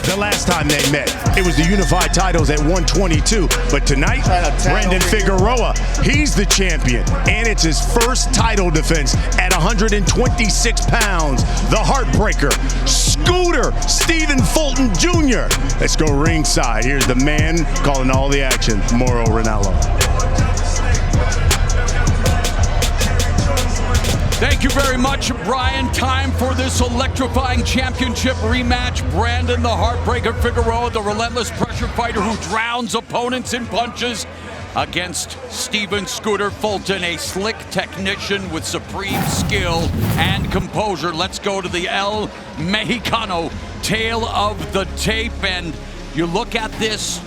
the last time they met. It was the unified titles at 122. But tonight, Brandon Figueroa, he's the champion. And it's his first title defense at 126 pounds. The Heartbreaker, Scooter, Stephen Fulton Jr. Let's go ringside. Here's the man calling all the action, Mauro Ranallo. Thank you very much, Brian. Time for this electrifying championship rematch. Brandon, the Heartbreaker Figueroa, the relentless pressure fighter who drowns opponents in punches, against Stephen Scooter Fulton, a slick technician with supreme skill and composure. Let's go to the El Mexicano tail of the tape, and you look at this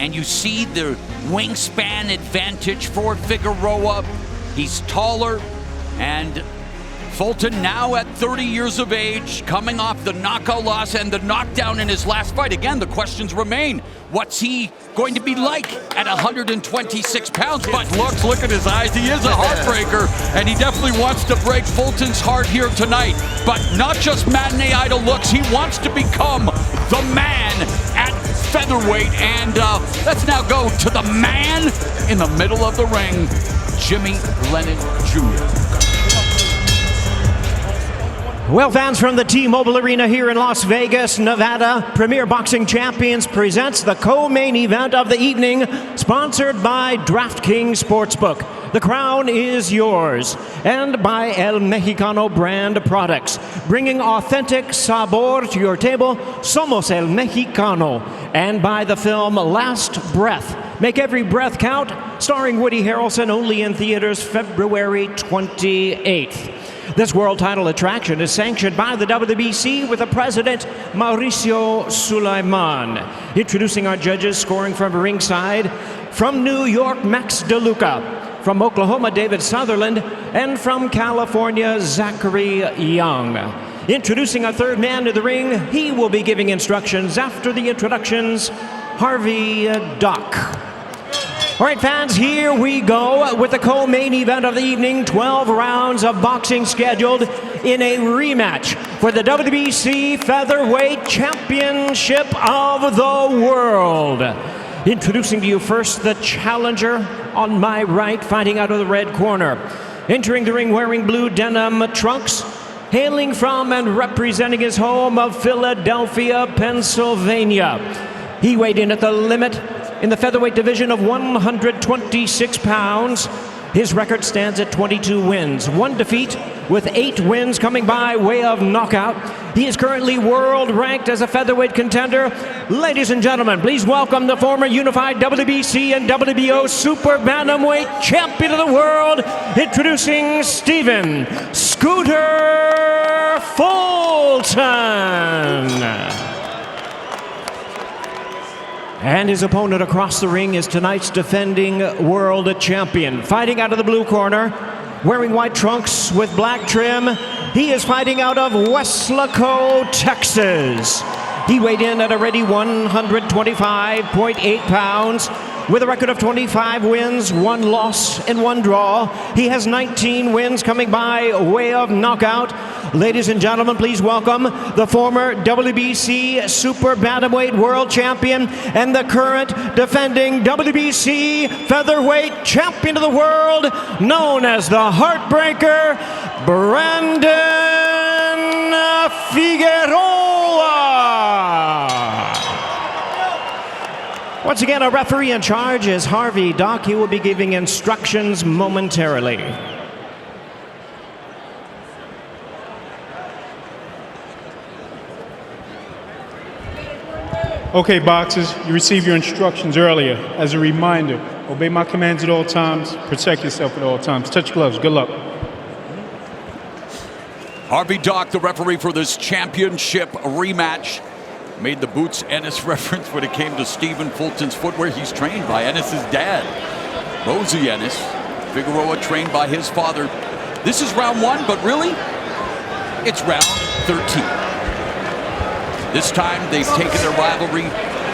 and you see the wingspan advantage for Figueroa. He's taller, and Fulton now at 30 years of age, coming off the knockout loss and the knockdown in his last fight. Again, the questions remain. What's he going to be like at 126 pounds? But look at his eyes. He is a heartbreaker, and he definitely wants to break Fulton's heart here tonight. But not just matinee idol looks. He wants to become the man at featherweight. And let's now go to the man in the middle of the ring, Jimmy Lennon Jr. Well, fans, from the T-Mobile Arena here in Las Vegas, Nevada, Premier Boxing Champions presents the co-main event of the evening, sponsored by DraftKings Sportsbook. The crown is yours, and by El Mexicano brand products, bringing authentic sabor to your table. Somos El Mexicano, and by the film Last Breath. Make every breath count, starring Woody Harrelson, only in theaters February 28th. This world title attraction is sanctioned by the WBC with the president, Mauricio Sulaiman. Introducing our judges, scoring from ringside, from New York, Max DeLuca, from Oklahoma, David Sutherland, and from California, Zachary Young. Introducing our third man to the ring, he will be giving instructions after the introductions, Harvey Dock. All right, fans, here we go with the co-main event of the evening. 12 rounds of boxing scheduled in a rematch for the WBC Featherweight Championship of the World. Introducing to you first the challenger on my right, fighting out of the red corner. Entering the ring wearing blue denim trunks, hailing from and representing his home of Philadelphia, Pennsylvania. He weighed in at the limit in the featherweight division of 126 pounds. His record stands at 22 wins, 1 defeat, with 8 wins coming by way of knockout. He is currently world ranked as a featherweight contender. Ladies and gentlemen, please welcome the former unified WBC and WBO super bantamweight champion of the world, introducing Stephen Scooter Fulton. And his opponent across the ring is tonight's defending world champion. Fighting out of the blue corner, wearing white trunks with black trim, he is fighting out of Weslaco, Texas. He weighed in at a ready 125.8 pounds with a record of 25 wins, 1 loss, and 1 draw. He has 19 wins coming by way of knockout. Ladies and gentlemen, please welcome the former WBC Super Bantamweight World Champion and the current defending WBC Featherweight Champion of the World, known as the Heartbreaker, Brandon Figueroa. Once again, our referee in charge is Harvey Dock. He will be giving instructions momentarily. Okay, boxers, you received your instructions earlier. As a reminder, obey my commands at all times, protect yourself at all times. Touch gloves, good luck. Harvey Dock, the referee for this championship rematch, made the Boots Ennis reference when it came to Stephen Fulton's footwear. He's trained by Ennis's dad, Rosie Ennis. Figueroa trained by his father. This is round 1, but really, it's round 13. This time, they've taken their rivalry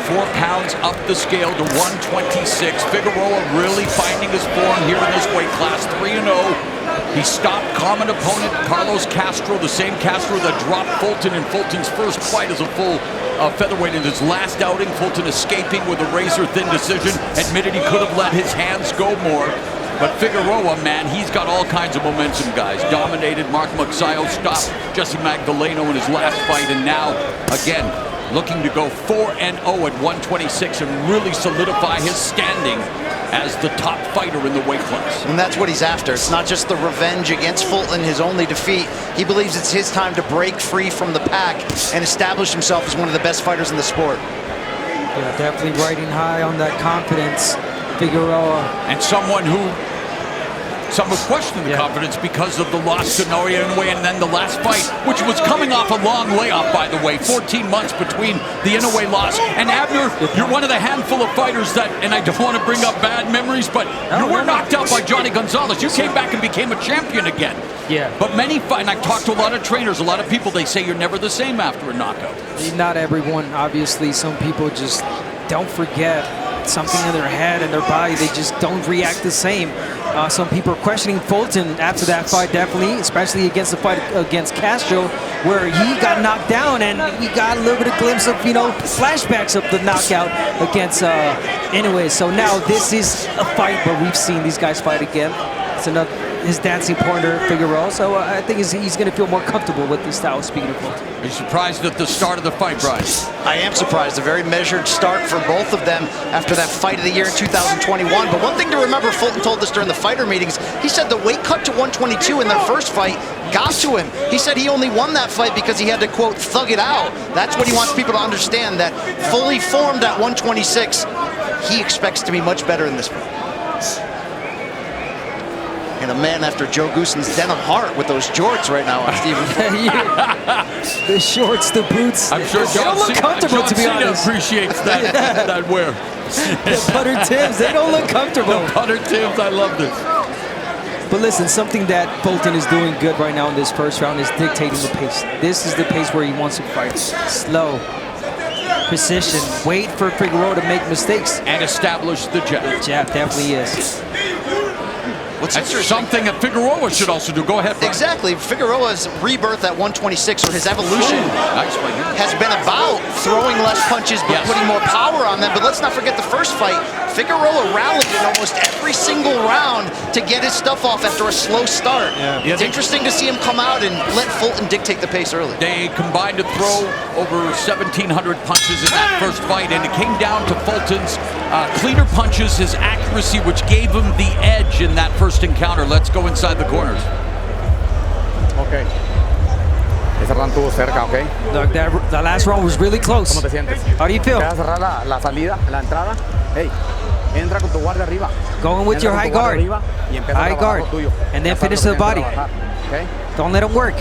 4 pounds up the scale to 126. Figueroa really finding his form here in this weight class, 3-0. He stopped common opponent Carlos Castro, the same Castro that dropped Fulton in Fulton's first fight as a full featherweight in his last outing. Fulton escaping with a razor-thin decision, admitted he could have let his hands go more. But Figueroa, man, he's got all kinds of momentum, guys. Dominated Mark Magsayo, stopped Jesse Magdaleno in his last fight, and now, again, looking to go 4-0 at 126 and really solidify his standing as the top fighter in the weight class. And that's what he's after. It's not just the revenge against Fulton, his only defeat. He believes it's his time to break free from the pack and establish himself as one of the best fighters in the sport. Yeah, definitely riding high on that confidence, Figueroa. And someone who some would question the confidence because of the loss to Inoue and then the last fight, which was coming off a long layoff, by the way, 14 months between the Inoue loss. And Abner, you're one of the handful of fighters that, and I don't want to bring up bad memories, but you were knocked out by Johnny Gonzalez. You came back and became a champion again. Yeah. But many fight, and I've talked to a lot of trainers, a lot of people, they say you're never the same after a knockout. Not everyone, obviously. Some people just don't forget something in their head and their body. They just don't react the same. Some people are questioning Fulton after that fight, definitely, especially against the fight against Castro, where he got knocked down, and we got a little bit of glimpse of, flashbacks of the knockout against Inoue. So now this is a fight where we've seen these guys fight again. It's another his dancing partner, Figueroa. So I think he's going to feel more comfortable with this style, speaking of Fulton. Are you surprised at the start of the fight, Brian? I am surprised. A very measured start for both of them after that fight of the year in 2021. But one thing to remember, Fulton told us during the fighter meetings, he said the weight cut to 122 in their first fight got to him. He said he only won that fight because he had to, quote, thug it out. That's what he wants people to understand, that fully formed at 126, he expects to be much better in this fight. And a man after Joe Goossen's denim heart with those jorts right now on Stephen Fulton. The shorts, the boots. I'm sure they don't look comfortable, to be honest. Appreciates that wear. The butter Timbs, they don't look comfortable. The butter Timbs, I love this. But listen, something that Fulton is doing good right now in this first round is dictating the pace. This is the pace where he wants to fight. Slow, precision, wait for Figueroa to make mistakes. And establish the jab. The jab definitely is. That's something that Figueroa should also do. Go ahead, Brian. Exactly. Figueroa's rebirth at 126, or his evolution, has been about throwing less punches but putting more power on them. But let's not forget the first fight. Figueroa rallied in almost every single round to get his stuff off after a slow start. It's interesting to see him come out and let Fulton dictate the pace early. They combined to throw over 1,700 punches in that first fight, and it came down to Fulton's cleaner punches, his accuracy, which gave him the edge in that first encounter. Let's go inside the corners. Okay. Ese round estuvo cerca, okay? Look, the last round was really close. ¿Cómo te sientes? How do you feel? ¿Te vas a cerrar la salida, la entrada? Hey, entra con tu guardia arriba. Going with your high guard. High guard. And then finish to the body. Okay? Don't let him work.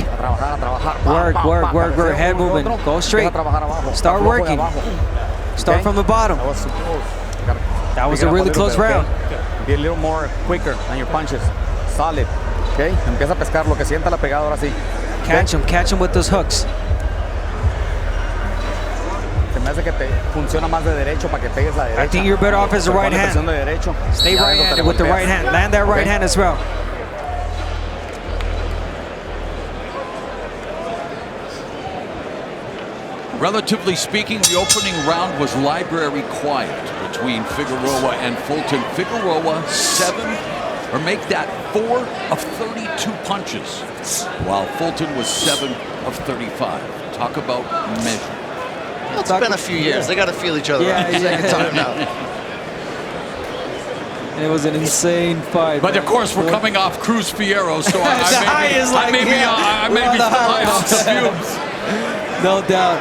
Work. Head movement. Go straight. Start working. Start from the bottom. That was a really close round. Be a little more quicker on your punches. Solid. Okay? Empieza a pescar lo que sienta la pegada ahora sí. Catch him with those hooks. Se me hace que te funciona más de derecho para que pegues la derecha. I think you're better off as a right hand. Stay right-handed with the right hand. Land that right hand as well. Relatively speaking, the opening round was library quiet between Figueroa and Fulton. Figueroa 4 of 32 punches, while Fulton was 7 of 35. Talk about measure. Well, it's been a few years. They got to feel each other out. Second time now. It was an insane fight. But of course, we're coming off Cruz Fierro, so I may be still high off the fumes. No doubt.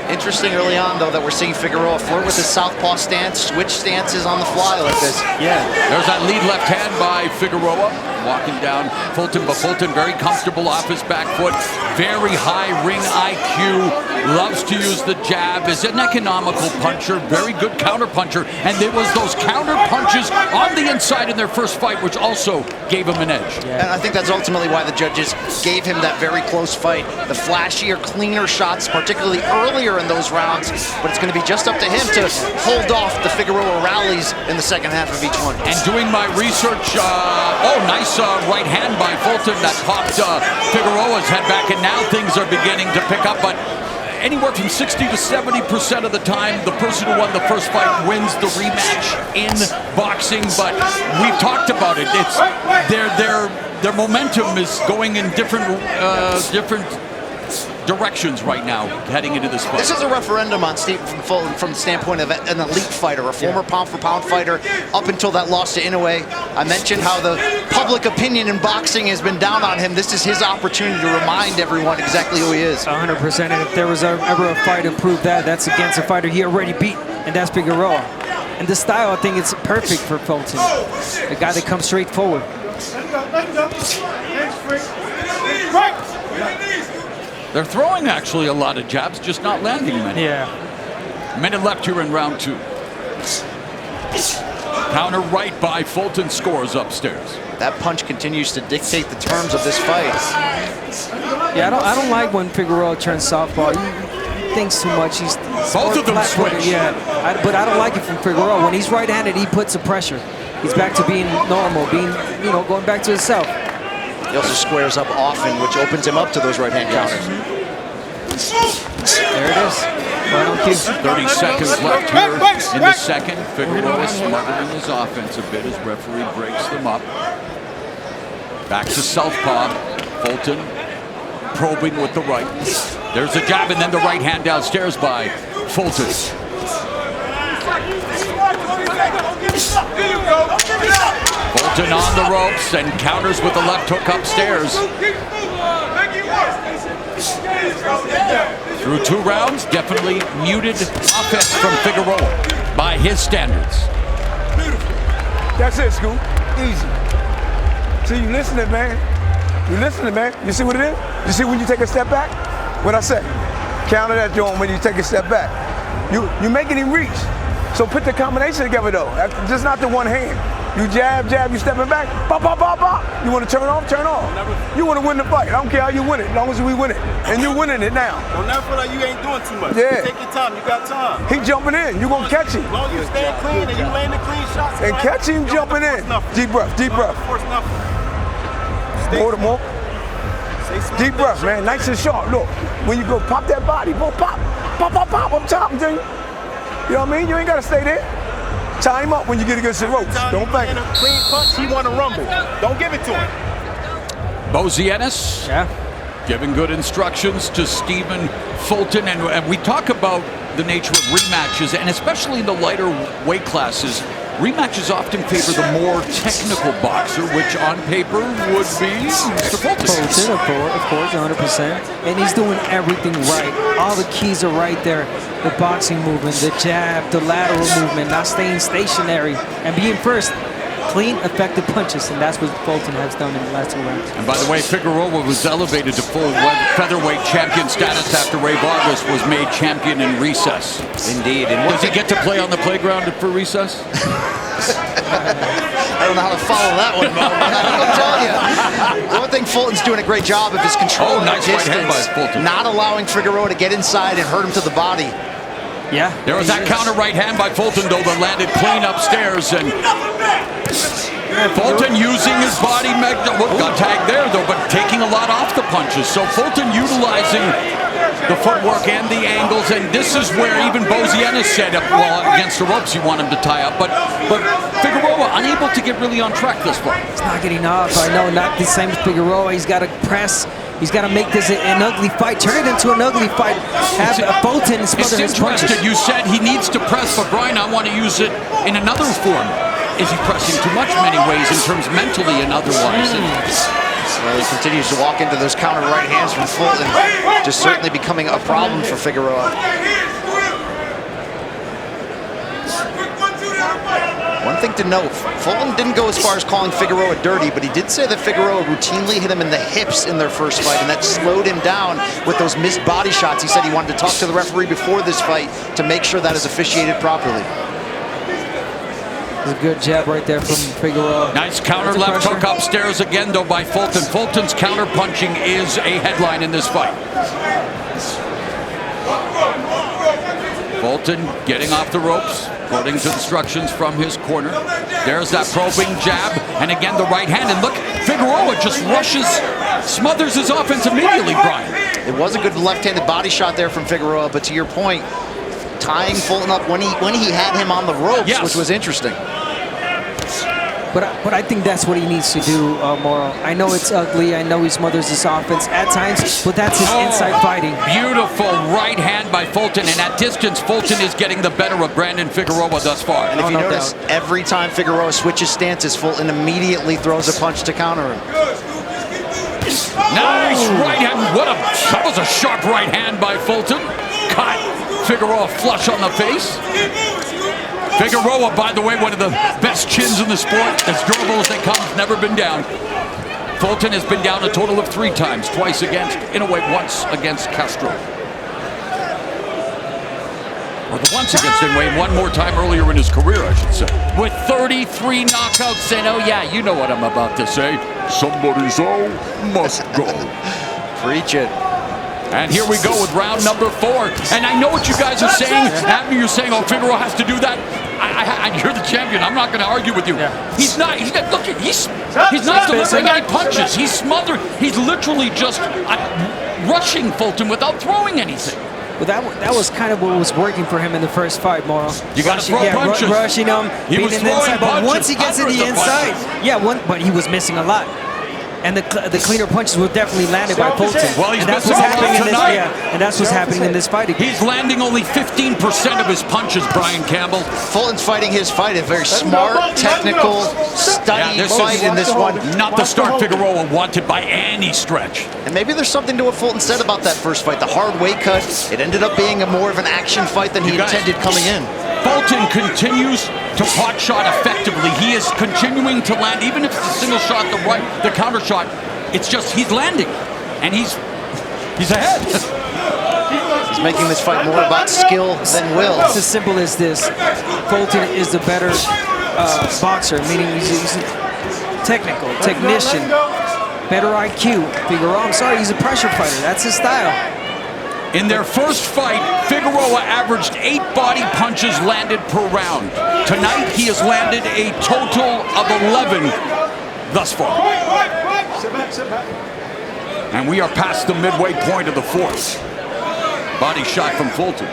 Interesting early on, though, that we're seeing Figueroa flirt with his southpaw stance, switch stances on the fly like this. Yeah, there's that lead left hand by Figueroa, walking down Fulton, but Fulton very comfortable off his back foot, very high ring IQ, loves to use the jab, is an economical puncher, very good counterpuncher, and there was those counter punches on the inside in their first fight, which also gave him an edge. And I think that's ultimately why the judges gave him that very close fight. The flashier, cleaner shots, particularly earlier in those rounds, but it's going to be just up to him to hold off the Figueroa rallies in the second half of each one. And doing my research, nice right hand by Fulton that popped Figueroa's head back, and now things are beginning to pick up, but anywhere from 60 to 70% of the time, the person who won the first fight wins the rematch in boxing. But we've talked about it. It's their momentum is going in different directions right now, heading into this fight. This is a referendum on Stephen Fulton from the standpoint of an elite fighter, a former pound-for-pound fighter, up until that loss to Inoue. I mentioned how the public opinion in boxing has been down on him. This is his opportunity to remind everyone exactly who he is. 100%, and if there was ever a fight to prove that, that's against a fighter he already beat, and that's Figueroa. And the style, I think it's perfect for Fulton. A guy that comes straight forward. They're throwing actually a lot of jabs, just not landing many. Yeah. Minute left here in round 2. Counter right by Fulton, scores upstairs. That punch continues to dictate the terms of this fight. Yeah, I don't like when Figueroa turns southpaw. He thinks too much. He's both of them switch. Yeah, but I don't like it from Figueroa. When he's right-handed, he puts the pressure. He's back to being normal, going back to himself. He also squares up often, which opens him up to those right-hand counters. There it is. Right on cue. 30 seconds left here in the second. Figueroa smothering his offense a bit as referee breaks them up. Back to southpaw. Fulton probing with the right. There's a jab and then the right hand downstairs by Fulton. Fulton on the ropes and counters with the left hook upstairs. Through 2 rounds, definitely muted offense from Figueroa by his standards. That's it, Scoop. Easy. See, you listening, man. You listening, man. You see what it is? You see when you take a step back? What I say? Counter that joint when you take a step back. You making him reach. So put the combination together, though. Just not the one hand. You jab, you stepping back, bop, bop, bop, bop. You want to turn off, turn off. You want to win the fight. I don't care how you win it, as long as we win it. And you're winning it now. Don't never feel like you ain't doing too much. Yeah. Take your time, you got time. He jumping in, you gonna catch him. As long as you stay clean and you landing clean shots. And catch him jumping in. Deep breath, deep breath. Force nothing. More. Deep breath, man, nice and sharp. Look, when you go pop that body, go pop, pop, pop, pop up top. You know what I mean? You ain't gotta stay there. Tie him up when you get against the ropes. Don't bank him. Clean punch, he want to rumble. Don't give it to him. Bozienis giving good instructions to Stephen Fulton. And we talk about the nature of rematches, and especially in the lighter weight classes, rematches often favor the more technical boxer, which on paper would be Mr. Fulton. Fulton, of course, 100%. And he's doing everything right. All the keys are right there. The boxing movement, the jab, the lateral movement, not staying stationary, and being first. Clean, effective punches, and that's what Fulton has done in the last 2 rounds. And by the way, Figueroa was elevated to full featherweight champion status after Ray Vargas was made champion in recess. Indeed. And does he get to play on the playground for recess? I don't know how to follow that one, Mo. I'll tell you. One thing, Fulton's doing a great job of his control nice distance, right hand by Fulton. not allowing Figueroa to get inside and hurt him to the body. Yeah. There was that counter right hand by Fulton, though, that landed clean upstairs. And Fulton using his body, got tagged there, though, but taking a lot off the punches. So Fulton utilizing the footwork and the angles, and this is where even Bozienis said, well, against the ropes you want him to tie up. But Figueroa unable to get really on track this far. It's not getting off. I know, not the same as Figueroa. He's got to press. He's got to make this an ugly fight, turn it into an ugly fight. Have Fulton smother his punches. You said he needs to press, but Brian, I want to use it in another form. Is he pressing too much in many ways in terms mentally and otherwise? Well, he continues to walk into those counter right hands from Fulton, just certainly becoming a problem for Figueroa. One thing to note, Fulton didn't go as far as calling Figueroa dirty, but he did say that Figueroa routinely hit him in the hips in their first fight, and that slowed him down with those missed body shots. He said he wanted to talk to the referee before this fight to make sure that is officiated properly. A good jab right there from Figueroa. Nice counter left hook upstairs again, though, by Fulton. Fulton's counter punching is a headline in this fight. Fulton getting off the ropes, according to instructions from his corner. There's that probing jab, and again the right hand. And look, Figueroa just rushes, smothers his offense immediately, Brian. It was a good left-handed body shot there from Figueroa, but to your point, tying Fulton up when he had him on the ropes, yes, which was interesting. But I think that's what he needs to do, Moro. I know it's ugly. I know he smothers his offense at times, but that's his inside fighting. Beautiful right hand by Fulton, and at distance, Fulton is getting the better of Brandon Figueroa thus far. And if you notice, every time Figueroa switches stances, Fulton immediately throws a punch to counter him. Nice right hand. That was a sharp right hand by Fulton. Caught Figueroa flush on the face. Figueroa, by the way, one of the best chins in the sport. As durable as they come, never been down. Fulton has been down a total of 3 times, twice against Inoue, once against Castro. Or the once against Inoue, one more time earlier in his career, I should say. With 33 knockouts, and oh yeah, you know what I'm about to say. Somebody's O must go. Preach it. And here we go with round number 4. And I know what you guys are saying. After you're saying, oh, Figueroa has to do that. You're the champion. I'm not going to argue with you. Yeah. He's not. Look, he's not delivering any punches. He's smothered. He's literally just rushing Fulton without throwing anything. Well, that was kind of what was working for him in the first fight, Moro. You got to throw punches. Rushing him, he was throwing inside, punches. but once he gets in the inside, but he was missing a lot. And the cleaner punches were definitely landed by Fulton. Well, he's missing a lot tonight. And that's what's happening in this fight again. He's landing only 15% of his punches, Brian Campbell. Fulton's fighting his fight, a very smart, technical, studied fight in this one. Not the start Figueroa wanted by any stretch. And maybe there's something to what Fulton said about that first fight. The hard weight cut, it ended up being more of an action fight than he intended coming in. Fulton continues to pot shot effectively. He is continuing to land, even if it's a single shot, the counter shot. It's just he's landing, and he's ahead. He's making this fight more about skill than will. It's as simple as this. Fulton is the better boxer, meaning he's a technical, technician, better IQ. Figueroa, I'm sorry, he's a pressure fighter. That's his style. In their first fight, Figueroa averaged 8 body punches landed per round. Tonight, he has landed a total of 11 thus far. And we are past the midway point of the 4th. Body shot from Fulton.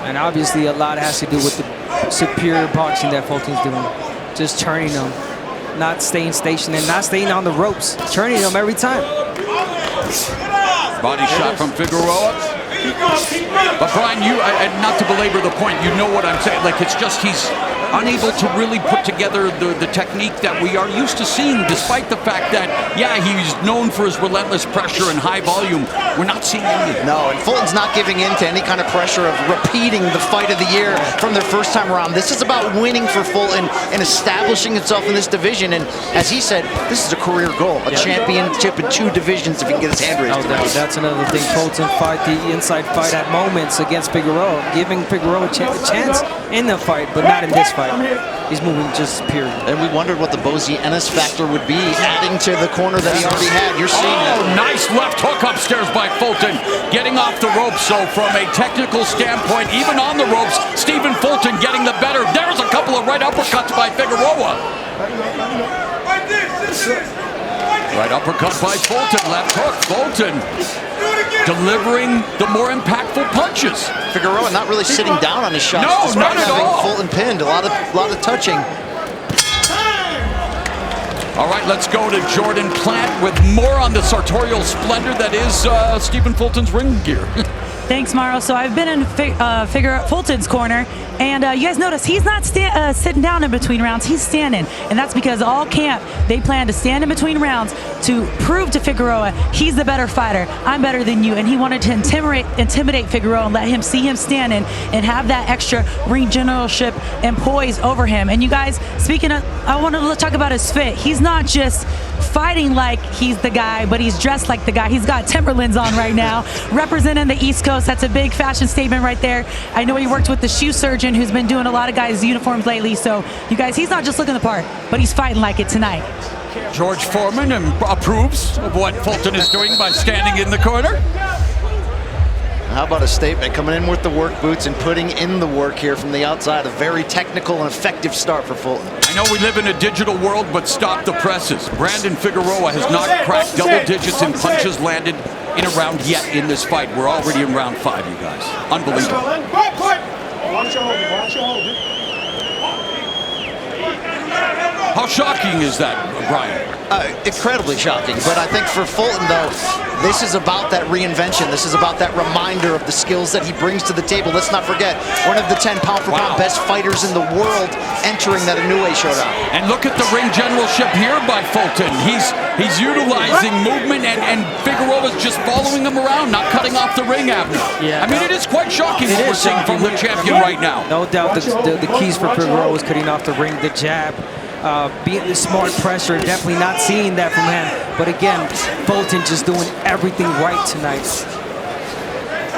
And obviously, a lot has to do with the superior boxing that Fulton's doing. Just turning them, not staying stationary, not staying on the ropes, turning them every time. Body shot from Figueroa. But Brian, not to belabor the point, you know what I'm saying. Like, it's just he's unable to really put together the technique that we are used to seeing, despite the fact that, yeah, he's known for his relentless pressure and high volume. We're not seeing any. No, and Fulton's not giving in to any kind of pressure of repeating the fight of the year from their first time around. This is about winning for Fulton and establishing himself in this division. And as he said, this is a career goal, a championship in 2 divisions if he can get his hand raised. No doubt. That's another thing. Fulton fight the inside fight at moments against Figueroa, giving Figueroa a chance in the fight, but not in this fight. He's moving just period. And we wondered what the Bozy Ennis factor would be, adding to the corner that he already had. You're seeing that. Nice left hook upstairs by Fulton, getting off the ropes. So from a technical standpoint, even on the ropes, Stephen Fulton getting the better. There's a couple of right uppercuts by Figueroa. Right uppercut by Fulton, left hook. Fulton delivering the more impactful punches. Figueroa not really sitting down on his shots. No, not at all. Fulton pinned, a lot of touching. All right, let's go to Jordan Plant with more on the sartorial splendor that is Stephen Fulton's ring gear. Thanks, Mauro. So I've been in Fulton's corner, and you guys notice he's not sitting down in between rounds. He's standing, and that's because all camp they plan to stand in between rounds to prove to Figueroa he's the better fighter. I'm better than you, and he wanted to intimidate Figueroa and let him see him standing and have that extra ring generalship and poise over him. And you guys, speaking of, I wanted to talk about his fit. He's not just fighting like he's the guy, but he's dressed like the guy. He's got Timberlands on right now, representing the East Coast. That's a big fashion statement right there. I know he worked with the shoe surgeon who's been doing a lot of guys' uniforms lately. So you guys, he's not just looking the part, but he's fighting like it tonight. George Foreman approves of what Fulton is doing by standing in the corner. How about a statement coming in with the work boots and putting in the work here from the outside? A very technical and effective start for Fulton. I know we live in a digital world, but stop the presses. Brandon Figueroa has not cracked double digits in punches landed in a round yet in this fight. We're already in round 5, you guys. Unbelievable. How shocking is that, Brian? Incredibly shocking, but I think for Fulton, though, this is about that reinvention. This is about that reminder of the skills that he brings to the table. Let's not forget, one of the 10 pound-for-pound best fighters in the world entering that Inoue showdown. And look at the ring generalship here by Fulton. He's utilizing movement, and Figueroa's just following him around, not cutting off the ring, Abner. Yeah. I mean, it is quite shocking what we're seeing from the champion right now. No doubt the keys for Figueroa was cutting off the ring, the jab, being the smart pressure, definitely not seeing that from him. But again, Fulton just doing everything right tonight.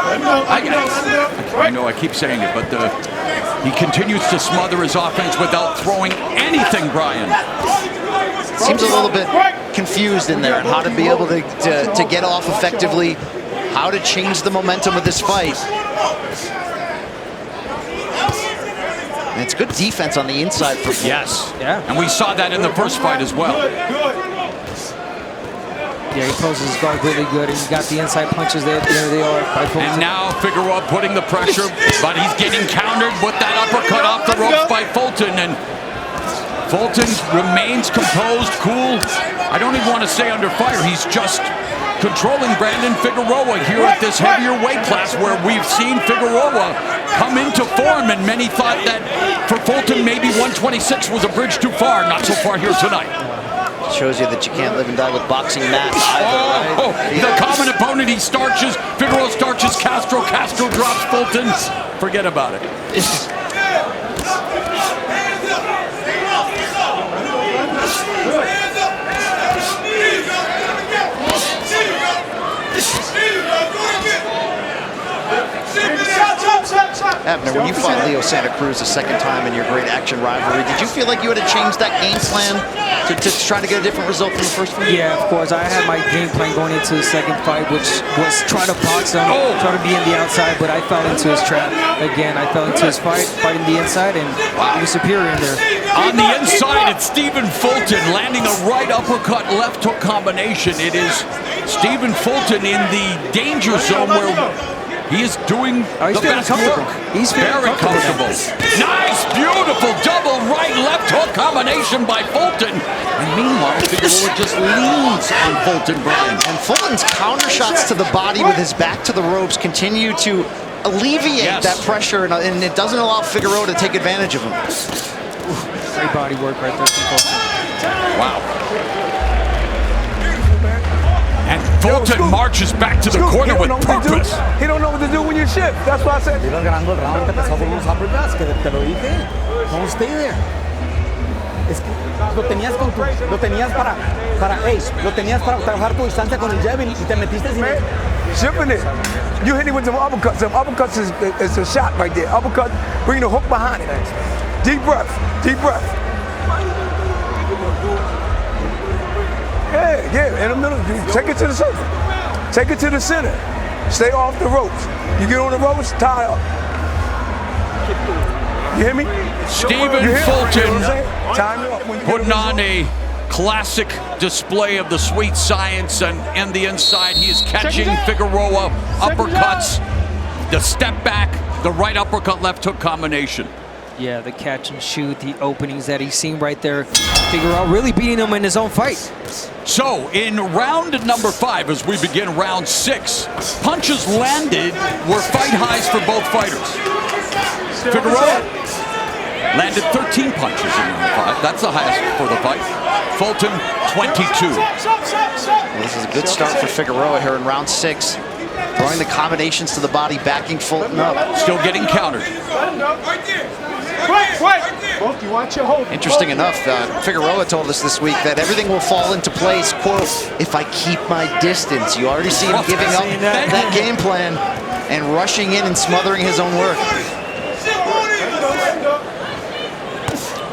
I know I keep saying it, but he continues to smother his offense without throwing anything, Brian. Seems a little bit confused in there on how to be able to get off effectively, how to change the momentum of this fight. And it's good defense on the inside for Fulton. Yes. Yeah. And we saw that in the first fight as well. Yeah, he poses his guard really good, and he got the inside punches there. There they are by Fulton. And now Figueroa putting the pressure, but he's getting countered with that uppercut off the ropes by Fulton. And Fulton remains composed, cool. I don't even want to say under fire. He's just controlling Brandon Figueroa here at this heavier weight class, where we've seen Figueroa come into form, and many thought that for Fulton maybe 126 was a bridge too far. Not so far here tonight. Shows you that you can't live and die with boxing mats either, right? The common opponent, he starches. Figueroa starches Castro. Castro drops Fulton. Forget about it. Abner, when you fought Leo Santa Cruz the second time in your great action rivalry, did you feel like you had to change that game plan to try to get a different result from the first fight? Yeah, of course. I had my game plan going into the second fight, which was try to box him, try to be in the outside, but I fell into his trap. Again, I fell into his fighting the inside, and he was superior in there. On the inside, it's Stephen Fulton landing a right uppercut, left hook combination. It is Stephen Fulton in the danger zone where he is doing the best work. He's very comfortable. Nice, beautiful double right left hook combination by Fulton. And meanwhile, Figueroa just leans on Fulton, Brian. And Fulton's counter shots to the body with his back to the ropes continue to alleviate that pressure, and it doesn't allow Figueroa to take advantage of him. Great body work right there from Fulton. Wow. And Fulton marches back to the corner with purpose. He don't know what to do when you shift. That's why I said. Ibas ganando el round, empezó con unos uppercuts, que te lo dije. Don't stay there. Es que lo tenías para trabajar tu distancia con el jab y te metiste sin. Shipping it. You hit it with some uppercuts. Some uppercuts is a shot right there. Uppercut, bring the hook behind it. Deep breath. Deep breath. Yeah, in the middle. Take it to the center. Take it to the center. Stay off the ropes. You get on the ropes, tie up. You hear me? Stephen Fulton putting on a classic display of the sweet science, and in the inside he is catching Figueroa uppercuts, the step back, the right uppercut, left hook combination. Yeah, the catch and shoot, the openings that he's seen right there. Figueroa really beating him in his own fight. So in round number 5, as we begin round 6, punches landed were fight highs for both fighters. Figueroa landed 13 punches in round 5. That's the highest for the fight. Fulton, 22. Well, this is a good start for Figueroa here in round 6. Throwing the combinations to the body, backing Fulton up. Still getting countered. Both, you watch your hold. Interesting enough, Figueroa told us this week that everything will fall into place, quote, if I keep my distance. You already see him giving up that game plan and rushing in and smothering his own work.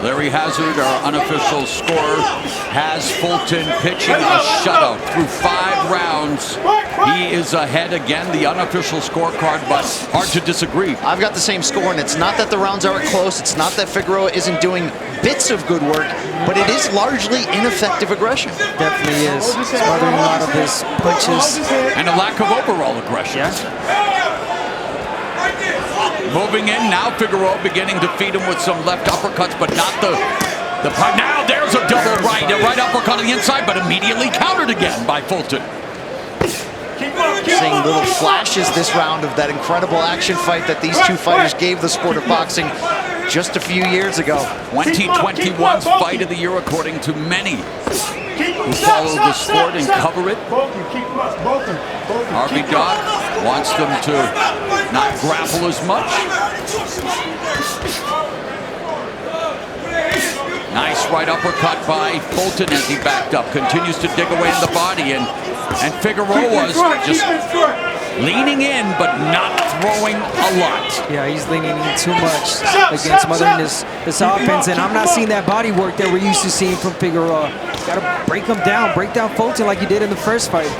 Larry Hazard, our unofficial scorer, has Fulton pitching a shutout through 5 rounds. He is ahead again, the unofficial scorecard, but hard to disagree. I've got the same score, and it's not that the rounds aren't close. It's not that Figueroa isn't doing bits of good work, but it is largely ineffective aggression. Definitely is. Smothering a lot of his punches. And a lack of overall aggression. Yeah. Moving in now, Figueroa beginning to feed him with some left uppercuts, but not the now there's a double right uppercut on the inside, but immediately countered again by Fulton. Seeing little flashes this round of that incredible action fight that these two fighters gave the sport of boxing just a few years ago. 2021's fight of the year, according to many who follow the sport and cover it. Harvey Dodd wants them to not grapple as much. Nice right uppercut by Fulton as he backed up. Continues to dig away in the body, and Figueroa's just leaning in but not throwing a lot. Yeah, he's leaning in too much against smothering this offense, and I'm not seeing that body work that we're used to seeing from Figueroa. Got to break him down, break down Fulton like he did in the first fight.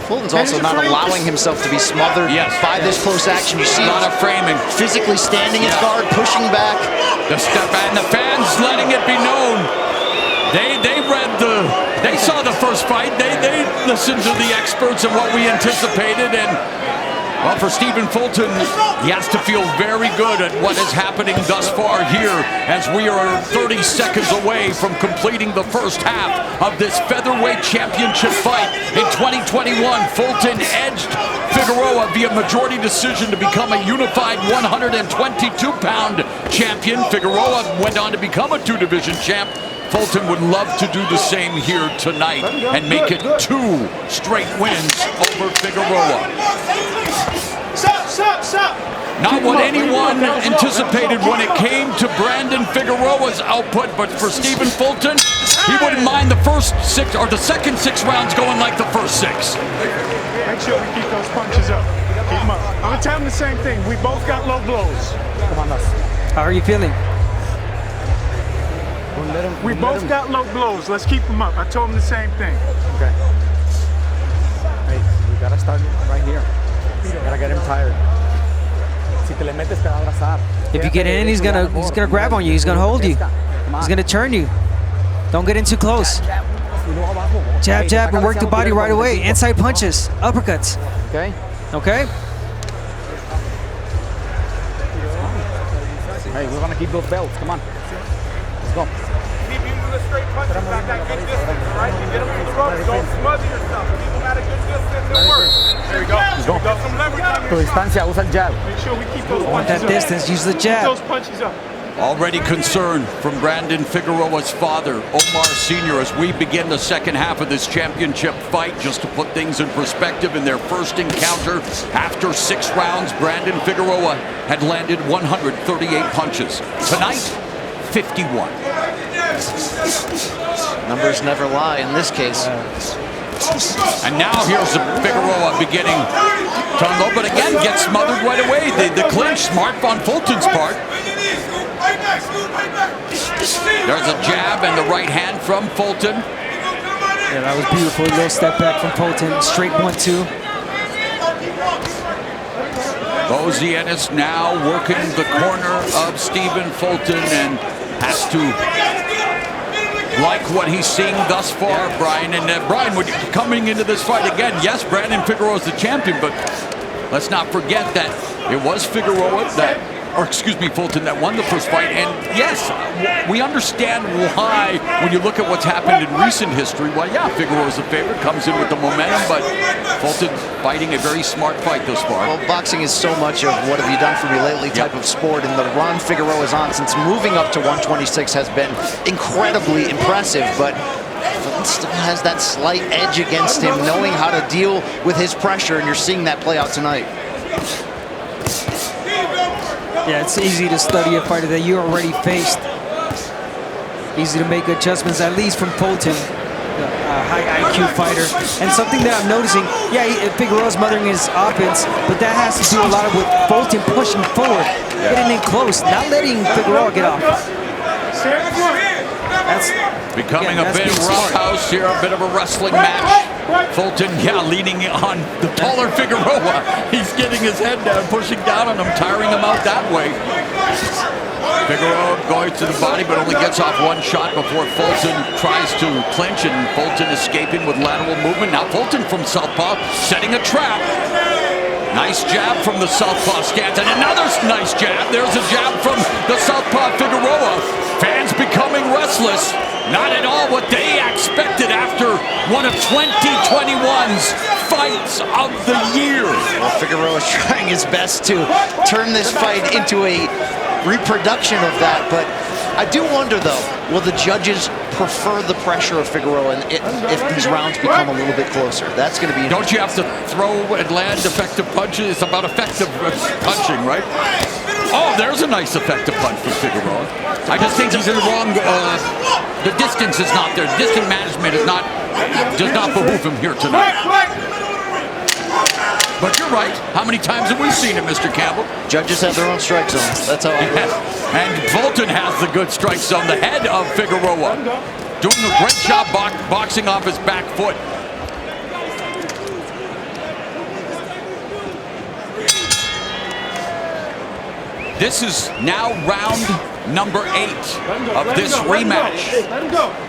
Fulton's also not allowing himself to be smothered by this close action. You see a lot of framing. Physically standing his guard, pushing back. The step and the fans letting it be known. They saw the first fight. They listened to the experts and what we anticipated, and well, for Stephen Fulton, he has to feel very good at what is happening thus far here, as we are 30 seconds away from completing the first half of this featherweight championship fight in 2021. Fulton edged Figueroa via majority decision to become a unified 122-pound champion. Figueroa went on to become a 2-division champ. Fulton would love to do the same here tonight and make it 2 straight wins over Figueroa. Not what anyone anticipated when it came to Brandon Figueroa's output, but for Stephen Fulton, he wouldn't mind the first 6 or the second 6 rounds going like the first 6. Make sure we keep those punches up. Keep them up. I'm gonna tell him the same thing. We both got low blows. How are you feeling? We both got low blows. Let's keep them up. I told him the same thing. Okay. Hey, we gotta start right here. We gotta get him tired. Si te le metes, te va a abrazar. If you get in, he's gonna grab on you. He's gonna hold you. He's gonna turn you. Don't get in too close. Jab, jab, and work the body right away. Inside punches, uppercuts. Okay. Okay. Hey, we're gonna keep those belts. Come on. Let's go. Keep using the straight punches at that good distance, right? You get them to the ropes, don't smother yourself. Keep them at a good distance, it works. There you go. Let's go. Got some leverage on Tu your distancia, usa el jab. Make sure we keep those Want punches that distance, use the Keep jab. those punches up. Already concern from Brandon Figueroa's father, Omar Sr., as we begin the second half of this championship fight. Just to put things in perspective, in their first encounter, after 6 rounds, Brandon Figueroa had landed 138 punches. Tonight, 51. Numbers never lie in this case. And now here's Figueroa beginning to unload, but again gets smothered right away. The clinch, smart on Fulton's part. There's a jab and the right hand from Fulton. Yeah, that was beautiful. A little step back from Fulton. Straight 1-2. Bozienis now working the corner of Stephen Fulton and has to like what he's seeing thus far, Brian. And Brian, coming into this fight again, yes, Brandon Figueroa is the champion, but let's not forget that it was Figueroa that or excuse me, Fulton, that won the first fight. And yes, we understand why, when you look at what's happened in recent history, well, yeah, Figueroa is the favorite, comes in with the momentum, but Fulton fighting a very smart fight thus far. Well, boxing is so much of what have you done for me lately type of sport, and the run Figueroa is on since moving up to 126 has been incredibly impressive, but Fulton still has that slight edge against him, knowing how to deal with his pressure, and you're seeing that play out tonight. Yeah, it's easy to study a fighter that you already faced. Easy to make adjustments, at least from Fulton, a high IQ fighter. And something that I'm noticing, yeah, Figueroa's mothering his offense, but that has to do a lot with Fulton pushing forward, getting in close, not letting Figueroa get off. That's becoming a bit roughhouse here, a bit of a wrestling match. Fulton, leaning on the taller Figueroa. He's getting his head down, pushing down on him, tiring him out that way. Figueroa going to the body, but only gets off one shot before Fulton tries to clinch, and Fulton escaping with lateral movement. Now Fulton from southpaw, setting a trap. Nice jab from the southpaw stance, and another nice jab. There's a jab from the southpaw Figueroa. Fans becoming restless. Not at all what they expected after one of 2021's fights of the year. Well, Figueroa is trying his best to turn this fight into a reproduction of that, but I do wonder, though, will the judges prefer the pressure of Figueroa if these rounds become a little bit closer? That's going to be Don't you have to throw and land effective punches? It's about effective punching, right? Oh, there's a nice effective punch from Figueroa. I just think he's in the wrong, the distance is not there. Distance management is not, does not behoove him here tonight. But you're right. How many times have we seen it, Mr. Campbell? Judges have their own strike zones. That's how I roll. And Fulton has the good strike zone, the head of Figueroa. Doing a great job boxing off his back foot. This is now round number 8 of this rematch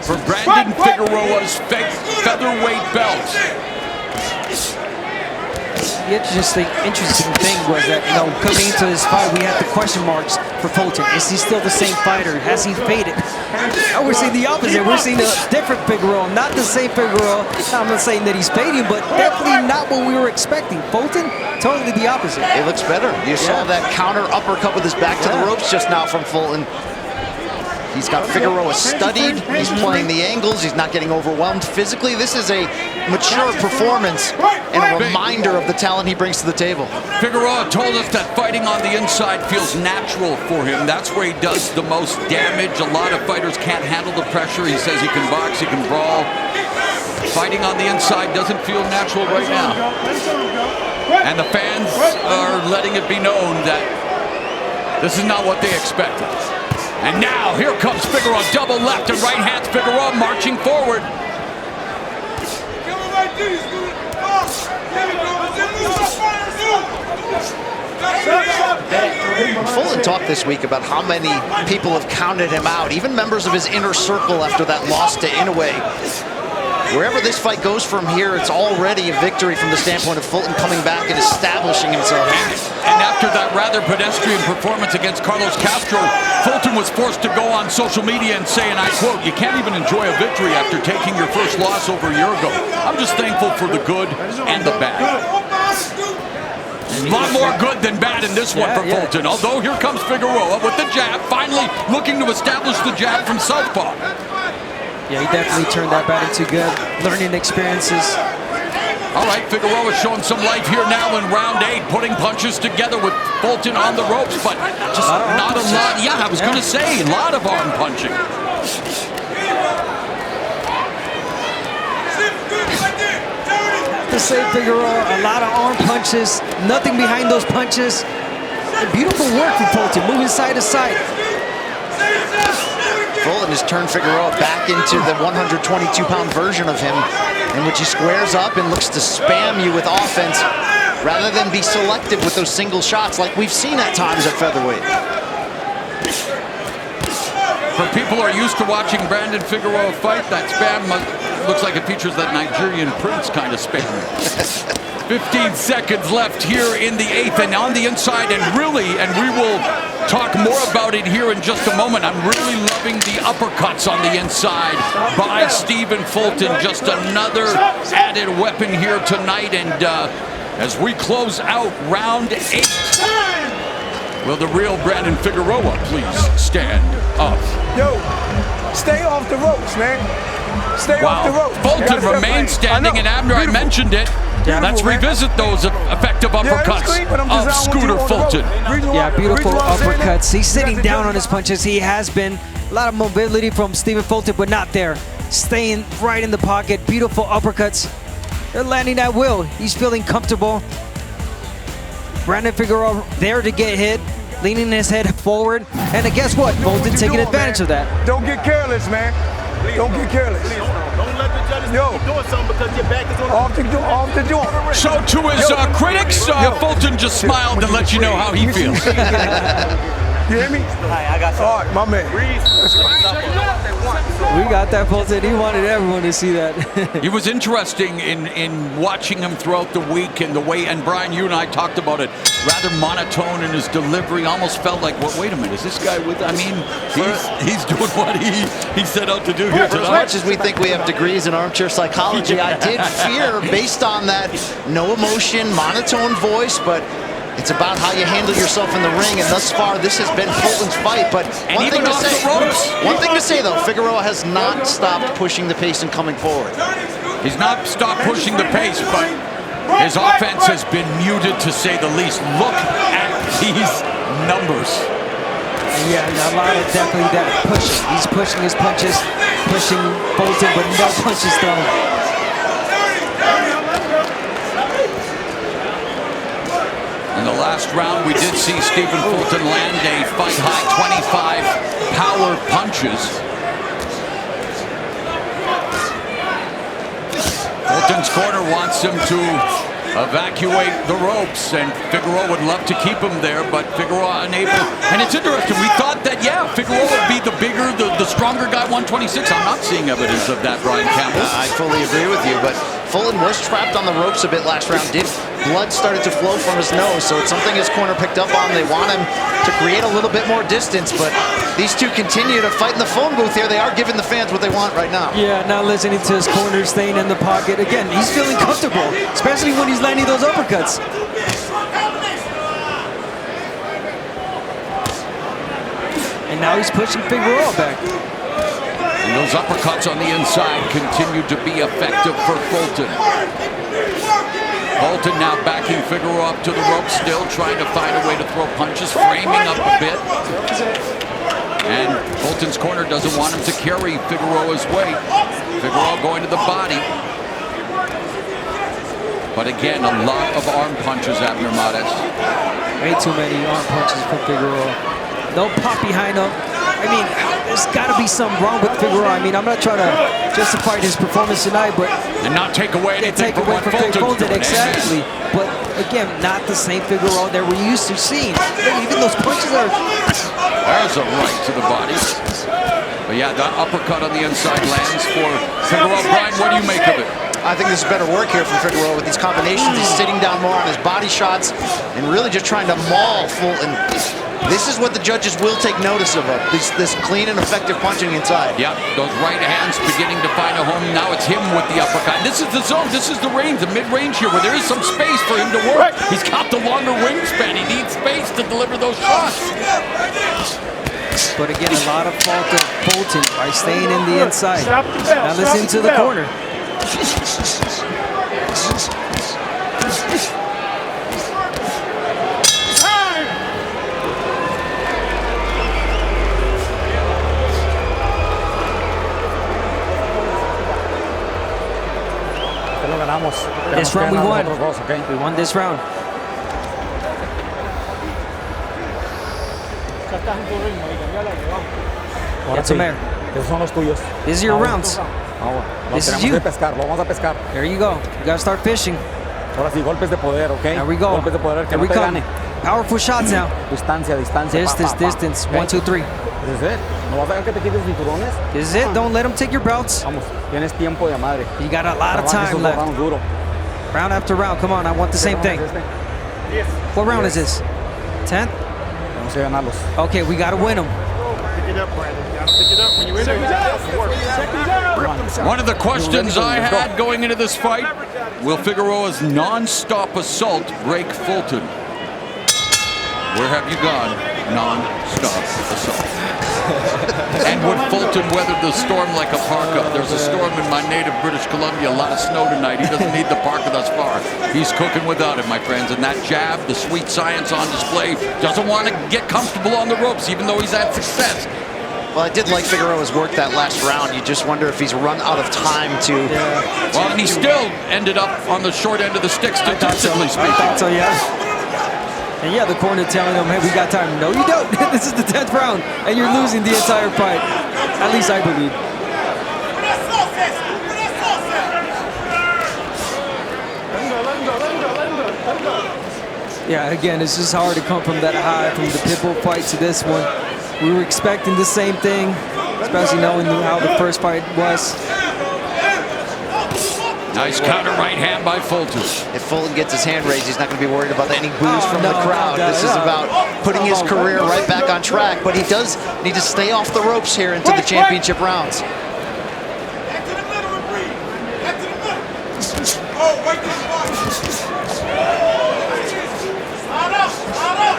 for Brandon Figueroa's featherweight belt. The interesting thing was that, coming into this fight, we had the question marks for Fulton. Is he still the same fighter? Has he faded? Now we're seeing the opposite. We're seeing a different Figueroa, not the same Figueroa. I'm not saying that he's fading, but definitely not what we were expecting. Fulton, totally the opposite. It looks better. You saw that counter uppercut with his back to the ropes just now from Fulton. He's got Figueroa studied. He's playing the angles. He's not getting overwhelmed physically. This is a mature performance and a reminder of the talent he brings to the table. Figueroa told us that fighting on the inside feels natural for him. That's where he does the most damage. A lot of fighters can't handle the pressure. He says he can box, he can brawl. Fighting on the inside doesn't feel natural right now. And the fans are letting it be known that this is not what they expected. And now, here comes Figueroa, double left and right hands. Figueroa marching forward. Fulton talked this week about how many people have counted him out, even members of his inner circle after that loss to Inoue. Wherever this fight goes from here, it's already a victory from the standpoint of Fulton coming back and establishing himself. And after that rather pedestrian performance against Carlos Castro, Fulton was forced to go on social media and say, and I quote, "You can't even enjoy a victory after taking your first loss over a year ago. I'm just thankful for the good and the bad." A lot more good than bad in this one for Fulton. Although here comes Figueroa with the jab, finally looking to establish the jab from southpaw. Yeah, he definitely turned that bat into good learning experiences. All right, Figueroa showing some life here now in round 8, putting punches together with Fulton on the ropes, but just not a lot. Yeah, I was going to say, a lot of arm punching. To say Figueroa, a lot of arm punches, nothing behind those punches. Beautiful work from Fulton, moving side to side. Fulton has turned Figueroa back into the 122-pound version of him, in which he squares up and looks to spam you with offense rather than be selective with those single shots like we've seen at times at featherweight. For people who are used to watching Brandon Figueroa fight, that spam looks like it features that Nigerian prince kind of spam. 15 seconds left here in the 8th, and on the inside, and we will talk more about it here in just a moment. I'm really loving the uppercuts on the inside by Stephen Fulton. Just another added weapon here tonight. And as we close out round 8, will the real Brandon Figueroa please stand up? Yo, stay off the ropes, man. Stay off the ropes. Fulton remains standing, and after I mentioned it, let's revisit those effective uppercuts of Scooter Fulton. Yeah, beautiful uppercuts. He's sitting down on his punches. He has been. A lot of mobility from Stephen Fulton, but not there. Staying right in the pocket. Beautiful uppercuts. They're landing at will. He's feeling comfortable. Brandon Figueroa there to get hit, leaning his head forward. And guess what? Fulton taking advantage of that. Don't get careless, man. Don't get careless. Don't let the judges keep doing something because your back is on off the joint. So to his critics, Fulton just smiled and let you know how he feels. You hear me? Hi, I got some. All right, my man. We got that, Fulton. He wanted everyone to see that. It was interesting in watching him throughout the week and the way, and Brian, you and I talked about it, rather monotone in his delivery, almost felt like, well, wait a minute, is this guy with, I mean, he's doing what he set out to do here For as tonight. much as we think we have degrees in armchair psychology, I did fear, based on that no emotion, monotone voice, but it's about how you handle yourself in the ring, and thus far, this has been Fulton's fight. But one thing to say, though, Figueroa has not stopped pushing the pace and coming forward. He's not stopped pushing the pace, but his offense has been muted, to say the least. Look at these numbers. Yeah, a lot of definitely that pushing. He's pushing his punches, pushing Fulton, but no punches thrown. In the last round, we did see Stephen Fulton land a fight-high 25 power punches. Fulton's corner wants him to evacuate the ropes, and Figueroa would love to keep him there, but Figueroa unable. And it's interesting, we thought that, yeah, Figueroa would be the bigger, the stronger guy, 126. I'm not seeing evidence of that, Brian Campbell. I fully agree with you, but Fulton was trapped on the ropes a bit last round. Blood started to flow from his nose, so it's something his corner picked up on. They want him to create a little bit more distance, but these two continue to fight in the phone booth here. They are giving the fans what they want right now. Yeah, not listening to his corner, staying in the pocket. Again, he's feeling comfortable, especially when he's landing those uppercuts. And now he's pushing Figueroa back. And those uppercuts on the inside continue to be effective for Fulton. Fulton now backing Figueroa up to the rope, still trying to find a way to throw punches, framing up a bit. And Fulton's corner doesn't want him to carry Figueroa's weight. Figueroa going to the body. But again, a lot of arm punches, Abner Mares. Way too many arm punches for Figueroa. No pop behind him. I mean, there's got to be something wrong with Figueroa. I mean, I'm not trying to justify his performance tonight, but and not take away anything from what Fulton's doing. Exactly. But again, not the same Figueroa that we're used to seeing. Even those punches are. There's a right to the body. But yeah, that uppercut on the inside lands for Figueroa. Brian, what do you make of it? I think this is better work here from Figueroa with these combinations. He's sitting down more on his body shots and really just trying to maul Fulton. This is what the judges will take notice of, this clean and effective punching inside. Yep, those right hands beginning to find a home. Now it's him with the uppercut. This is the zone, this is the range, the mid-range here, where there is some space for him to work. He's got the longer wingspan. He needs space to deliver those shots. But again, a lot of fault of Fulton by staying in the inside. Now listen to the corner. This round we won. We won this round. That's a man. This is your rounds. This is you. There you go. You gotta start fishing. There we go. There we come. Powerful shots now. Distance. 1, 2, 3. This is it. This is it. Don't let them take your belts. You got a lot of time left. Round after round. Come on, I want the same thing. What round is this? 10th? tenemos que ganarlos. Okay, we got to win them. Pick it up, Brandon. You gotta pick it up when you win it. One of the questions I had going into this fight, will Figueroa's non-stop assault break Fulton? Where have you gone? Non-stop assault. And would Fulton weather the storm like a parka? There's a storm in my native British Columbia, a lot of snow tonight. He doesn't need the parka thus far. He's cooking without it, my friends. And that jab, the sweet science on display, doesn't want to get comfortable on the ropes, even though he's had success. Well, I did like Figueroa's work that last round. You just wonder if he's run out of time to... Well, and he still ended up on the short end of the stick, statistically speaking. I thought so, yeah. And yeah, the corner telling him, hey, we got time. No, you don't. This is the 10th round, and you're losing the entire fight. At least I believe. Yeah, again, it's just hard to come from that high, from the Pitbull fight to this one. We were expecting the same thing, especially knowing how the first fight was. Nice counter right hand by Fulton. If Fulton gets his hand raised, he's not going to be worried about any boos from the crowd. This is about putting his career right back on track, but he does need to stay off the ropes here into the championship rounds. Back to the middle and breathe. Back to the middle. Oh, wait this one. Slide up, slide up.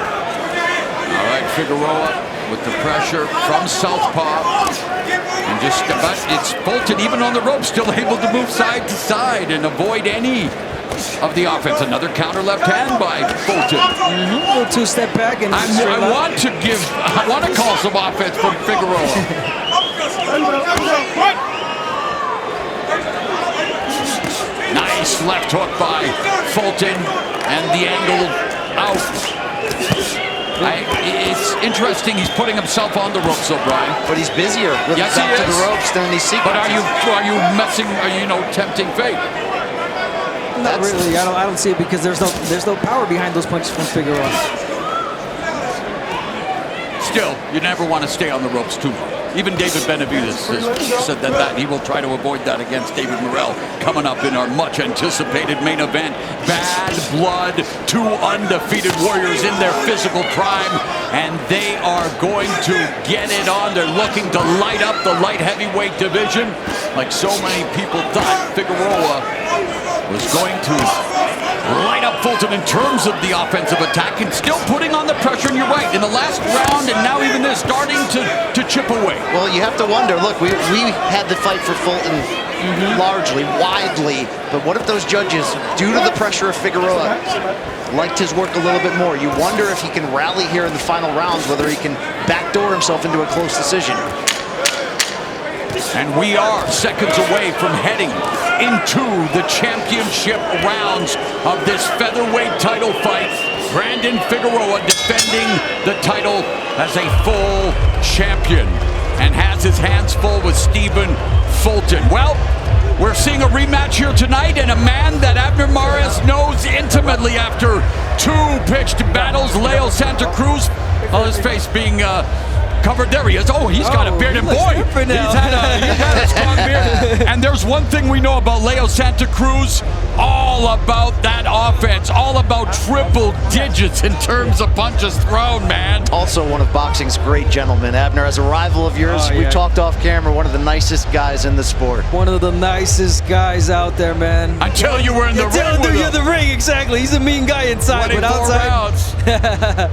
All right, Figueroa with the pressure from southpaw. And just about, it's Fulton, even on the rope, still able to move side to side and avoid any of the offense. Another counter left hand by Fulton. Little two-step back. And I want to call some offense from Figueroa. Nice left hook by Fulton, and the angle out. It's interesting. He's putting himself on the ropes, O'Brien. But he's busier with yes, back to the ropes than these sequences. But are you messing? Are you tempting fate? Not really. I don't see it because there's no power behind those punches from Figueroa. Still, you never want to stay on the ropes too long. Even David Benavidez has said that he will try to avoid that against David Morrell. Coming up in our much anticipated main event, Bad Blood, two undefeated warriors in their physical prime, and they are going to get it on. They're looking to light up the light heavyweight division. Like so many people thought Figueroa was going to light up Fulton in terms of the offensive attack, and still putting on the pressure. And you're right, in the last round and now even this, starting to chip away. Well, you have to wonder, look, we had the fight for Fulton largely, widely, but what if those judges, due to the pressure of Figueroa, liked his work a little bit more? You wonder if he can rally here in the final rounds, whether he can backdoor himself into a close decision. And we are seconds away from heading into the championship rounds of this featherweight title fight. Brandon Figueroa defending the title as a full champion and has his hands full with Stephen Fulton. Well, we're seeing a rematch here tonight, and a man that Abner Mares knows intimately after two pitched battles. Leo Santa Cruz, his face being covered. There he is. Oh, he's got a beard, and boy, he's had a strong beard. And there's one thing we know about Leo Santa Cruz, all about that offense, all about triple digits in terms of punches thrown, man. Also one of boxing's great gentlemen. Abner, as a rival of yours, we talked off camera, one of the nicest guys in the sport. One of the nicest guys out there, man. Until you were in the ring with him. The ring, exactly. He's a mean guy inside, but outside.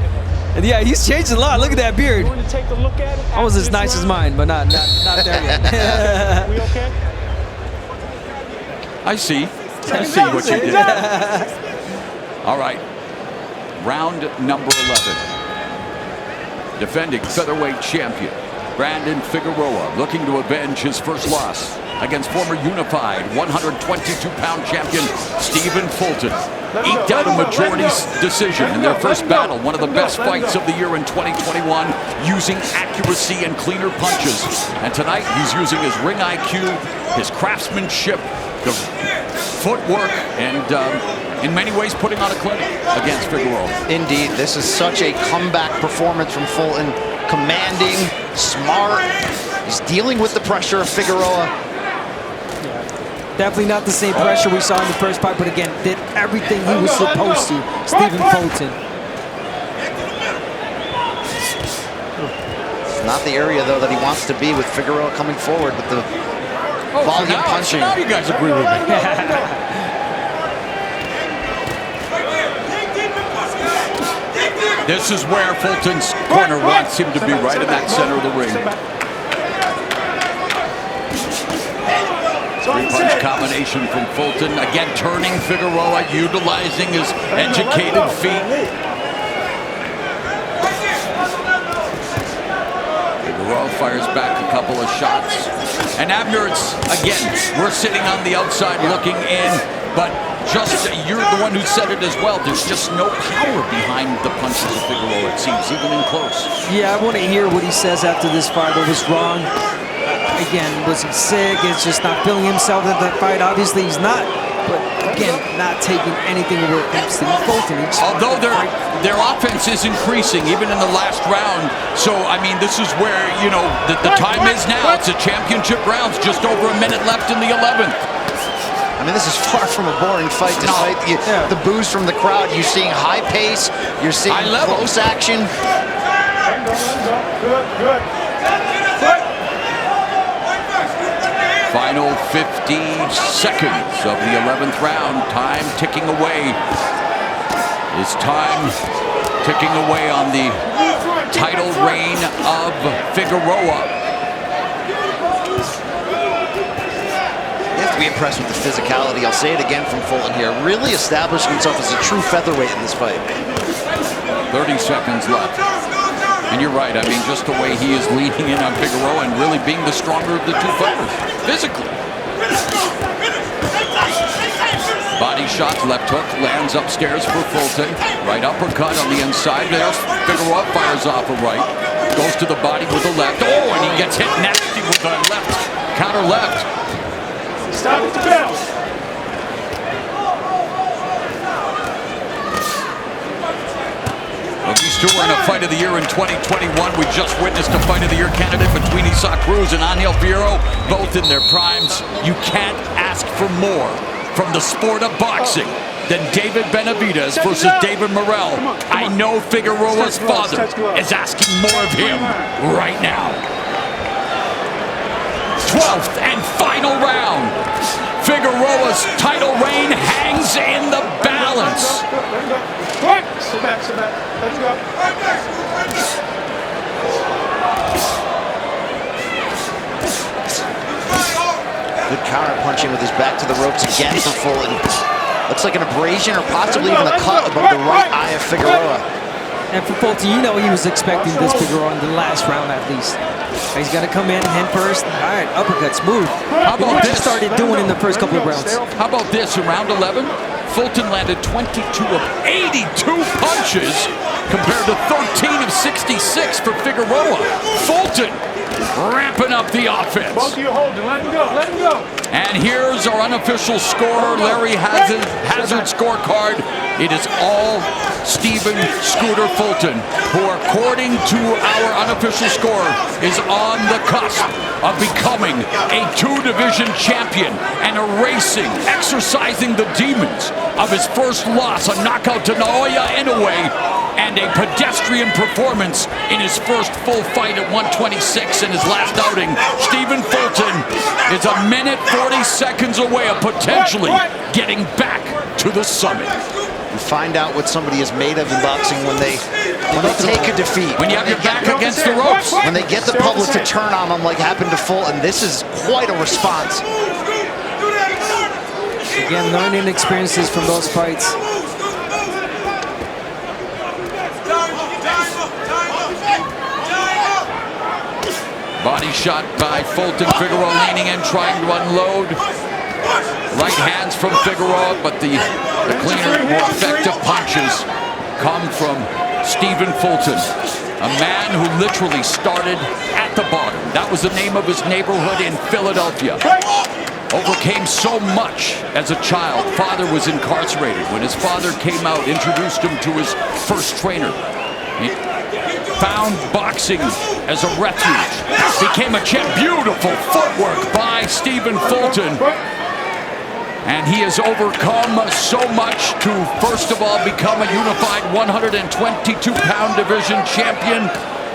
And yeah, he's changed a lot. Look at that beard. You want to take a look at it? Almost as nice as mine, but not there yet. We okay? I see what you did. All right, round number 11. Defending featherweight champion Brandon Figueroa, looking to avenge his first loss against former unified 122-pound champion Stephen Fulton. Eked out a majority decision in their first battle, one of the best fights of the year in 2021, using accuracy and cleaner punches. And tonight, he's using his ring IQ, his craftsmanship, the footwork, and in many ways putting on a clinic against Figueroa. Indeed, this is such a comeback performance from Fulton. Commanding, smart. He's dealing with the pressure of Figueroa. Definitely not the same pressure we saw in the first fight, but again, did everything he was supposed to. Stephen Fulton. Not the area, though, that he wants to be with Figueroa coming forward with the volume punching. Now you guys agree with me. This is where Fulton's corner wants him to be, right in that center of the ring. Three-punch combination from Fulton. Again, turning Figueroa, utilizing his educated feet. Figueroa fires back a couple of shots. And Abner, again, we're sitting on the outside looking in, but you're the one who said it as well. There's just no power behind the punches of Figueroa, it seems, even in close. Yeah, I want to hear what he says after this fight. What was wrong? Again, was he sick? Is just not feeling himself at that fight? Obviously, he's not. But again, not taking anything away from Stephen Fulton. Although their offense is increasing, even in the last round. So, I mean, this is where, you know, the time is now. It's a championship rounds, just over a minute left in the 11th. I mean, this is far from a boring fight, despite the boos from the crowd. You're seeing high pace. You're seeing close action. Good. Final 50 seconds of the 11th round. Time ticking away. Is time ticking away on the title reign of Figueroa. You have to be impressed with the physicality. I'll say it again from Fulton here. Really establishing himself as a true featherweight in this fight. 30 seconds left. And you're right, I mean, just the way he is leading in on Figueroa and really being the stronger of the two fighters, physically. Body shot, left hook, lands upstairs for Fulton. Right uppercut on the inside. There's Figueroa, fires off a right. Goes to the body with the left. Oh, and he gets hit nasty with the left. Counter left. Stop at the bell. Well, these two were in a fight of the year in 2021. We just witnessed a fight of the year candidate between Isaac Cruz and Angel Figueroa, both in their primes. You can't ask for more from the sport of boxing than David Benavidez versus David Morrell. I know Figueroa's father is asking more of him right now. 12th and final round. Figueroa's title reign hangs in the balance. Sit back. Let's go. Good counter punching with his back to the ropes again for Fulton. Looks like an abrasion or possibly even a cut above the right eye of Figueroa. And for Fulton, you know he was expecting this Figueroa in the last round at least. He's got to come in hand first. All right, uppercut, smooth. How about this? Started doing in the first couple of rounds. How about this? In round 11, Fulton landed 22 of 82 punches compared to 13 of 66 for Figueroa. Fulton ramping up the offense. Both of you holding. Let him go. And here's our unofficial scorer, Larry Hazard scorecard. It is all Stephen Scooter Fulton, who, according to our unofficial score, is on the cusp of becoming a two-division champion and exercising the demons of his first loss, a knockout to Naoya Inoue, and a pedestrian performance in his first full fight at 126 in his last outing. Stephen Fulton is a minute 40 seconds away of potentially getting back to the summit. You find out what somebody is made of in boxing when they take a defeat. When you have your back against the ropes. When they get the public to turn on them like happened to Fulton. This is quite a response. Again, learning experiences from those fights. Body shot by Fulton. Figueroa leaning in, trying to unload. Right hands from Figueroa, but the cleaner, more effective punches come from Stephen Fulton, a man who literally started at the bottom. That was the name of his neighborhood in Philadelphia. Overcame so much as a child. Father was incarcerated. When his father came out, introduced him to his first trainer. He found boxing as a refuge. Became a champ. Beautiful footwork by Stephen Fulton. And he has overcome so much to, first of all, become a unified 122-pound division champion.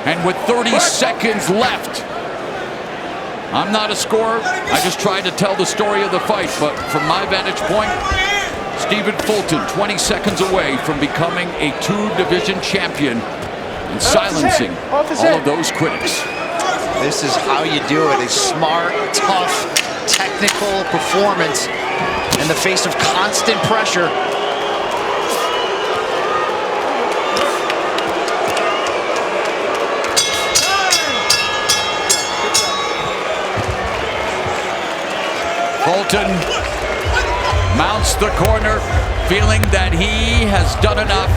And with 30 seconds left, I'm not a scorer. I just tried to tell the story of the fight. But from my vantage point, Stephen Fulton 20 seconds away from becoming a 2-division champion and silencing all of those critics. This is how you do it. A smart, tough, technical performance in the face of constant pressure. Fulton mounts the corner, feeling that he has done enough.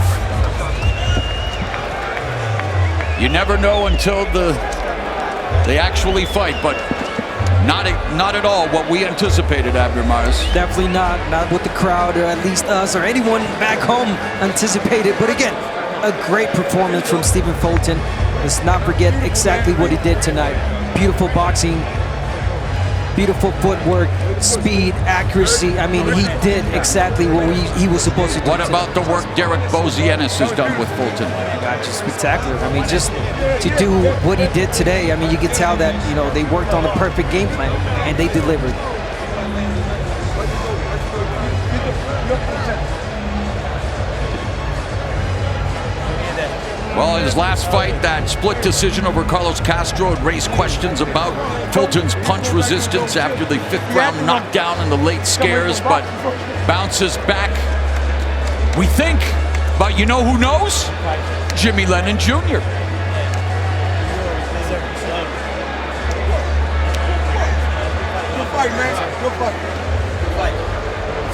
You never know until they actually fight, but not at all what we anticipated, Abner Myers. Definitely not what the crowd, or at least us or anyone back home anticipated. But again, a great performance from Stephen Fulton. Let's not forget exactly what he did tonight. Beautiful boxing, beautiful footwork, speed, accuracy. I mean, he did exactly what he was supposed to do. What about the work Derek Bozienis has done with Fulton? God, just spectacular. I mean, just to do what he did today, I mean, you can tell that, you know, they worked on the perfect game plan and they delivered. Well, in his last fight, that split decision over Carlos Castro had raised questions about Fulton's punch resistance after the 5th round knockdown and the late scares, but bounces back. We think, but you know who knows? Jimmy Lennon Jr. Good fight, man. Good fight.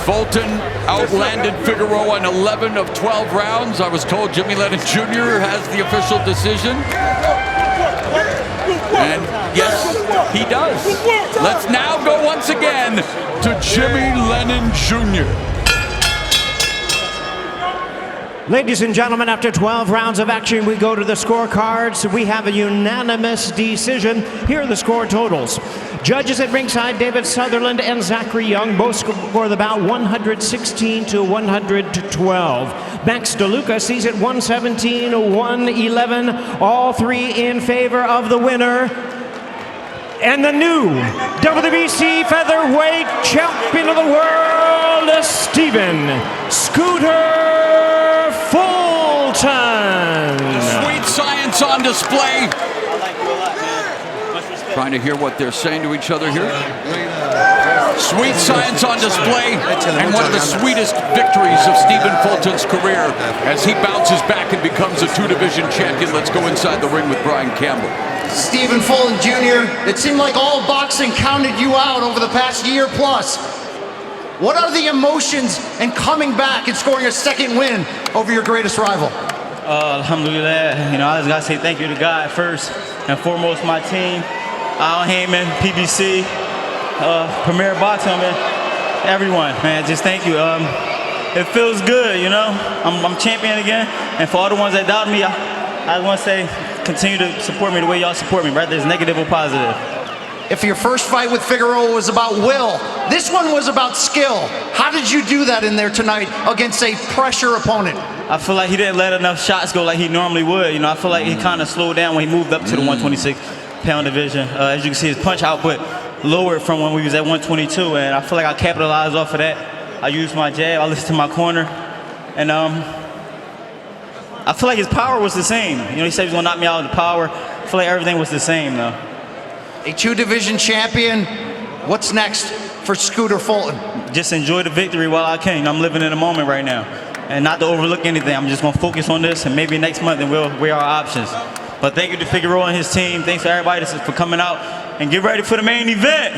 Fulton outlanded Figueroa in 11 of 12 rounds. I was told Jimmy Lennon Jr. has the official decision. And yes, he does. Let's now go once again to Jimmy Lennon Jr. Ladies and gentlemen, after 12 rounds of action, we go to the scorecards. We have a unanimous decision. Here are the score totals. Judges at ringside, David Sutherland and Zachary Young both score the bout 116 to 112. Max DeLuca sees it 117 to 111. All three in favor of the winner. And the new WBC Featherweight Champion of the World, Stephen "Scooter" Fulton. Sweet science on display. Trying to hear what they're saying to each other here. Sweet science on display, and one of the sweetest victories of Stephen Fulton's career as he bounces back and becomes a 2-division champion. Let's go inside the ring with Brian Campbell. Stephen Fulton Jr., it seemed like all boxing counted you out over the past year plus. What are the emotions in coming back and scoring a second win over your greatest rival? Alhamdulillah, you know, I just gotta say thank you to God first and foremost, my team, Al Heyman, PBC, Premier Boxing, man, everyone, man, just thank you. It feels good, you know, I'm champion again, and for all the ones that doubt me, I want to say, continue to support me the way y'all support me, right? There's negative or positive. If your first fight with Figueroa was about will, this one was about skill. How did you do that in there tonight against a pressure opponent? I feel like he didn't let enough shots go like he normally would. You know, I feel like he kind of slowed down when he moved up to the 126-pound division. As you can see, his punch output lowered from when we was at 122, and I feel like I capitalized off of that. I used my jab, I listened to my corner, and I feel like his power was the same. You know, he said he was gonna knock me out with the power. I feel like everything was the same, though. A 2-division champion. What's next for Scooter Fulton? Just enjoy the victory while I can. You know, I'm living in the moment right now. And not to overlook anything. I'm just going to focus on this, and maybe next month then we'll weigh our options. But thank you to Figueroa and his team. Thanks to everybody for coming out. And get ready for the main event.